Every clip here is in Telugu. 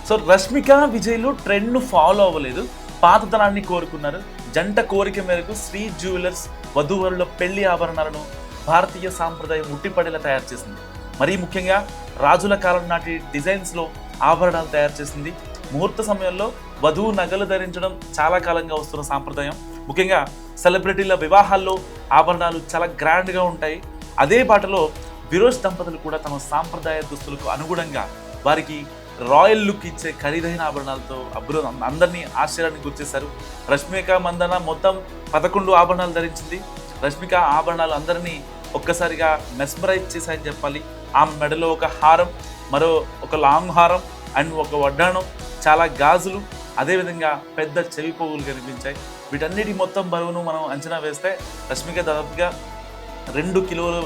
సో రష్మిక విజయ్లు ట్రెండ్ను ఫాలో అవ్వలేదు, పాతతనాన్ని కోరుకున్నారు. జంట కోరిక మేరకు శ్రీ జ్యువెలర్స్ వధూవరుల పెళ్లి ఆభరణాలను భారతీయ సాంప్రదాయం ఉట్టిపడేలా తయారు చేసింది. మరీ ముఖ్యంగా రాజుల కాలం నాటి డిజైన్స్లో ఆభరణాలు తయారు చేసింది. ముహూర్త సమయంలో వధువు నగలు ధరించడం చాలా కాలంగా వస్తున్న సాంప్రదాయం. ముఖ్యంగా సెలబ్రిటీల వివాహాల్లో ఆభరణాలు చాలా గ్రాండ్గా ఉంటాయి. అదే బాటలో విరోజ్ దంపతులు కూడా తమ సాంప్రదాయ దుస్తులకు అనుగుణంగా వారికి రాయల్ లుక్ ఇచ్చే ఖరీదైన ఆభరణాలతో అందరినీ ఆశ్చర్యానికి గుర్తిస్తారు. రష్మిక మందన మొత్తం 11 ఆభరణాలు ధరించింది. రష్మిక ఆభరణాలు అందరినీ ఒక్కసారిగా మెస్మరైజ్ చేశాయని చెప్పాలి. ఆమె మెడలో ఒక హారం, మరో ఒక లాంగ్ హారం అండ్ ఒక వడ్డాణం, చాలా గాజులు, అదేవిధంగా పెద్ద చెవి పోగులు కనిపించాయి. వీటన్నిటి మొత్తం బరువును మనం అంచనా వేస్తే రష్మిక దాదాపుగా 2 కిలోలు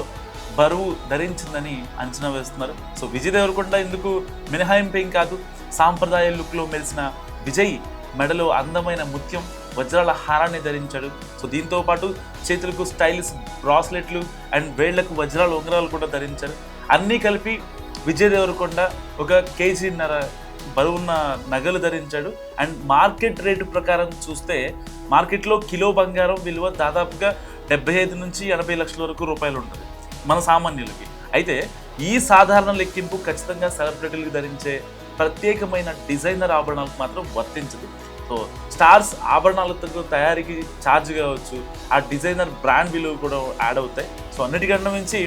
బరువు ధరించిందని అంచనా వేస్తున్నారు. సో విజయ్ దేవరకొండ ఎందుకు మినహాయింపు ఏం కాదు. సాంప్రదాయ లుక్లో మెరిసిన విజయ్ మెడలో అందమైన ముత్యం వజ్రాల హారాన్ని ధరించాడు. సో దీంతో పాటు చేతులకు స్టైలిష్ బ్రాస్లెట్లు అండ్ వేళ్లకు వజ్రాల ఉంగరాలు కూడా ధరించారు. అన్నీ కలిపి విజయ్ దేవరకొండ 1.5 kg బరువున్న నగలు ధరించాడు. అండ్ మార్కెట్ రేటు ప్రకారం చూస్తే మార్కెట్లో కిలో బంగారం విలువ దాదాపుగా 75 నుంచి 80 లక్షల వరకు రూపాయలు ఉంటుంది మన సామాన్యులకి. అయితే ఈ సాధారణ లెక్కింపు ఖచ్చితంగా సెలబ్రిటీలకు ధరించే ప్రత్యేకమైన డిజైనర్ ఆభరణాలకు మాత్రం వర్తించదు. సో స్టార్స్ ఆభరణాలతో తయారీకి ఛార్జ్ కావచ్చు, ఆ డిజైనర్ బ్రాండ్ విలువ కూడా యాడ్ అవుతాయి. సో అన్నిటికన్నా మించి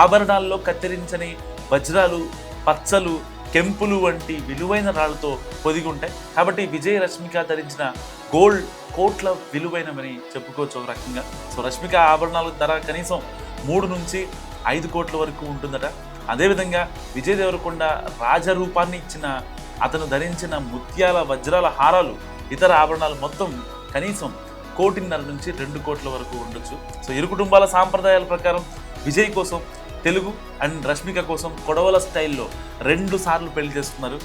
ఆభరణాల్లో కత్తిరించని వజ్రాలు, పచ్చలు, కెంపులు వంటి విలువైన రాళ్లతో పొదిగి ఉంటాయి. కాబట్టి విజయ్ రష్మిక ధరించిన గోల్డ్ కోట్ల విలువైనవని చెప్పుకోవచ్చు ఒక రకంగా. సో రష్మిక ఆభరణాల ధర కనీసం 3 నుంచి 5 కోట్ల వరకు ఉంటుందట. అదేవిధంగా విజయ్ దేవరకొండ రాజరూపాన్ని ఇచ్చిన అతను ధరించిన ముత్యాల వజ్రాల హారాలు, ఇతర ఆభరణాలు మొత్తం కనీసం 1.5 నుంచి 2 కోట్ల వరకు ఉండొచ్చు. సో ఇరు కుటుంబాల సాంప్రదాయాల ప్రకారం విజయ్ కోసం తెలుగు అండ్ రష్మిక కోసం కొడవల స్టైల్లో 2 సార్లు పెళ్లి చేసుకున్నారు.